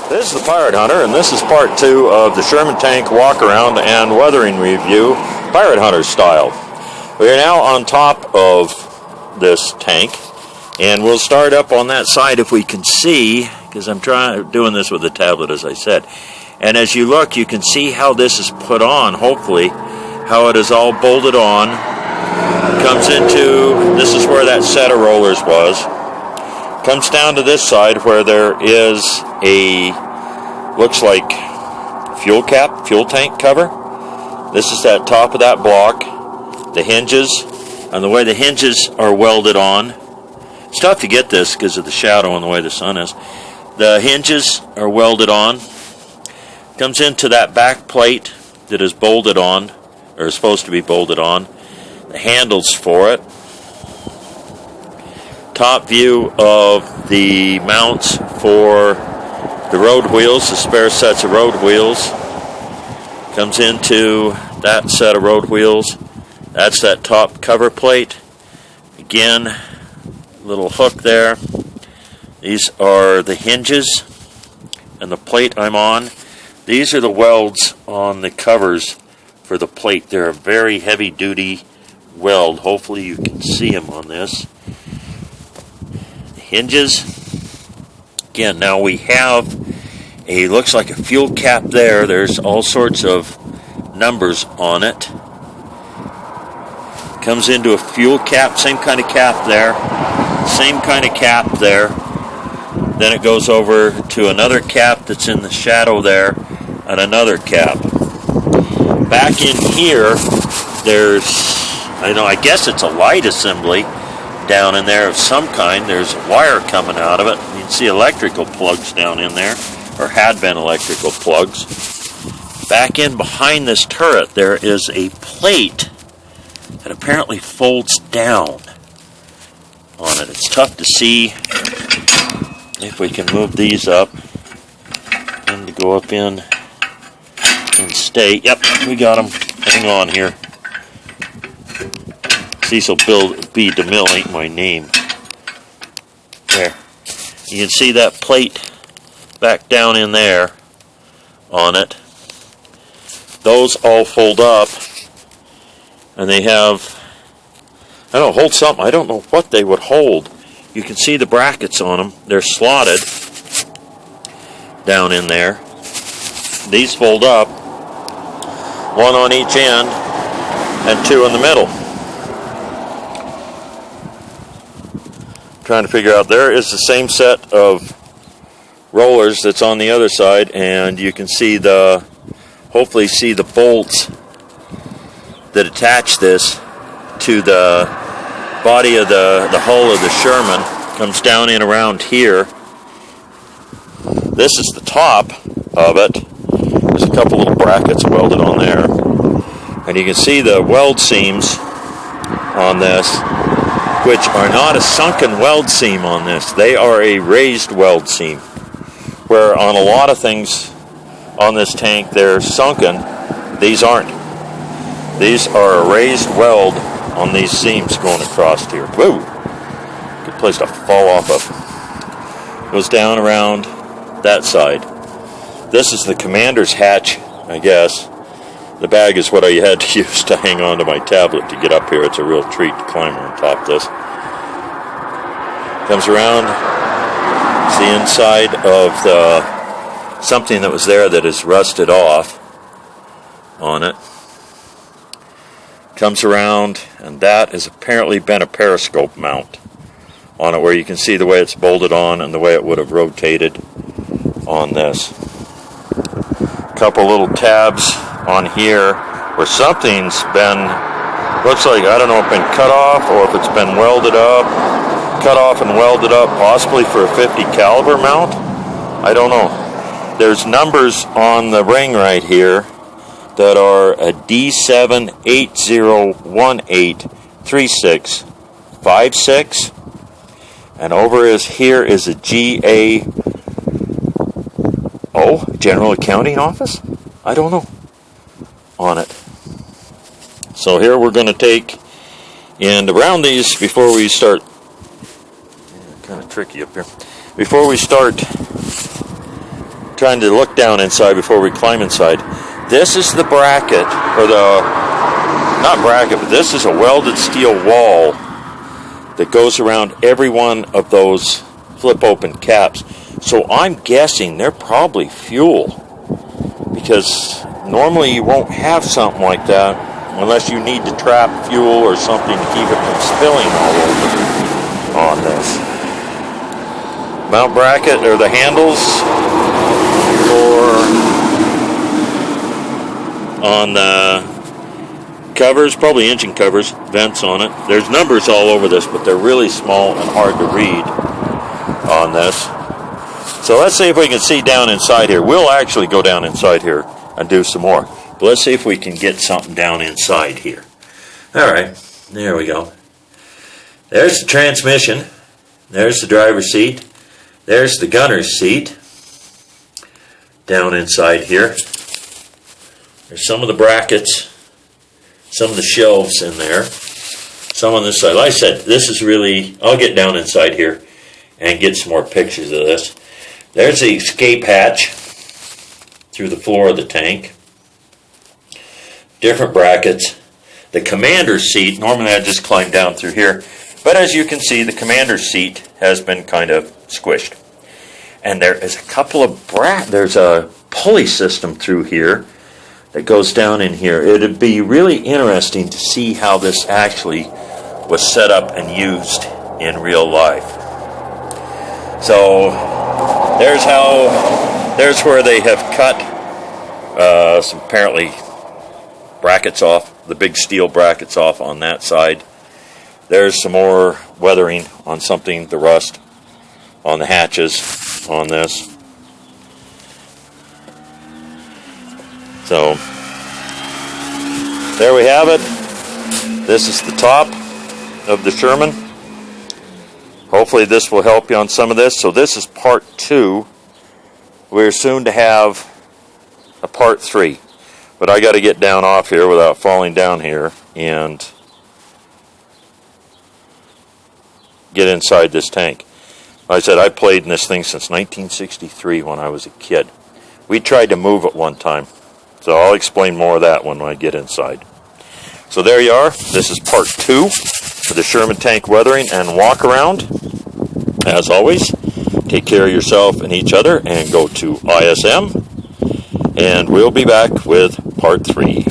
This is the Pirate Hunter, and this is part 2 of the Sherman tank walk-around and weathering review, Pirate Hunter style. We are now on top of this tank, and we'll start up on that side if we can see, because I'm doing this with the tablet, as I said. And as you look, you can see how this is put on, hopefully, how it is all bolted on. Comes into, this is where that set of rollers was. Comes down to this side where there is a, looks like fuel tank cover. This is that top of that block. The hinges, and the way the hinges are welded on. It's tough to get this because of the shadow and the way the sun is. The hinges are welded on. Comes into that back plate that is bolted on, or is supposed to be bolted on. The handles for it. Top view of the mounts for the road wheels, the spare sets of road wheels. Comes into that set of road wheels. That's that top cover plate. Again, little hook there. These are the hinges and the plate I'm on. These are the welds on the covers for the plate. They're a very heavy duty weld. Hopefully you can see them on this. Hinges. Again, now we have looks like a fuel cap there. There's all sorts of numbers on it. Comes into a fuel cap, same kind of cap there. Same kind of cap there. Then it goes over to another cap that's in the shadow there, and another cap. Back in here, there's, I guess it's a light assembly down in there of some kind. There's a wire coming out of it. You can see electrical plugs down in there, or had been electrical plugs. Back in behind this turret, there is a plate that apparently folds down on it. It's tough to see if we can move these up and to go up in and stay. Yep, we got them. Hang on here. Cecil B. DeMille ain't my name. There. You can see that plate back down in there on it. Those all fold up, and they have, hold something. I don't know what they would hold. You can see the brackets on them. They're slotted down in there. These fold up, one on each end and two in the middle. Trying to figure out, there is the same set of rollers that's on the other side, and you can see hopefully see the bolts that attach this to the body of the hull of the Sherman. Comes down in around here. This is the top of it. There's a couple little brackets welded on there, and you can see the weld seams on this, which are not a sunken weld seam on this. They are a raised weld seam, where on a lot of things on this tank they're sunken. These aren't. These are a raised weld on these seams going across here. Whoa! Good place to fall off of. Goes down around that side. This is the commander's hatch, I guess. The bag is what I had to use to hang on to my tablet to get up here. It's a real treat to climb on top of this. Comes around. It's the inside of something that was there that is rusted off on it. Comes around, and that has apparently been a periscope mount on it, where you can see the way it's bolted on and the way it would have rotated on this. Couple little tabs on here where something's been, looks like, I don't know if it's been cut off or if it's been welded up, cut off and welded up, possibly for a 50 caliber mount. I don't know. There's numbers on the ring right here that are a D780183656, and over here is a GA. Oh, General Accounting Office? I don't know on it. So here we're going to take, and around these, before we start, kind of tricky up here, before we start trying to look down inside before we climb inside. This is the bracket, or the, not bracket, but this is a welded steel wall that goes around every one of those flip open caps. So I'm guessing they're probably fuel, because normally you won't have something like that unless you need to trap fuel or something to keep it from spilling all over on this. Mount bracket, or the handles on the covers, probably engine covers, vents on it. There's numbers all over this, but they're really small and hard to read on this. So let's see if we can see down inside here. We'll actually go down inside here and do some more. But let's see if we can get something down inside here. Alright, there we go. There's the transmission. There's the driver's seat. There's the gunner's seat. Down inside here. There's some of the brackets, some of the shelves in there, some on this side. Like I said, this is really, I'll get down inside here and get some more pictures of this. There's the escape hatch through the floor of the tank. Different brackets. The commander's seat, normally I just climb down through here, but as you can see, the commander's seat has been kind of squished. And there is a couple of there's a pulley system through here that goes down in here. It'd be really interesting to see how this actually was set up and used in real life. So there's where they have cut some apparently brackets off, the big steel brackets off on that side. There's some more weathering on something, the rust on the hatches on this. So there we have it. This is the top of the Sherman. Hopefully this will help you on some of this. So this is part 2. We're soon to have a part 3. But I got to get down off here without falling down here and get inside this tank. Like I said, I played in this thing since 1963 when I was a kid. We tried to move it one time. So I'll explain more of that when I get inside. So there you are. This is part 2 for the Sherman tank weathering and walk around. As always, take care of yourself and each other and go to ISM. And we'll be back with part 3.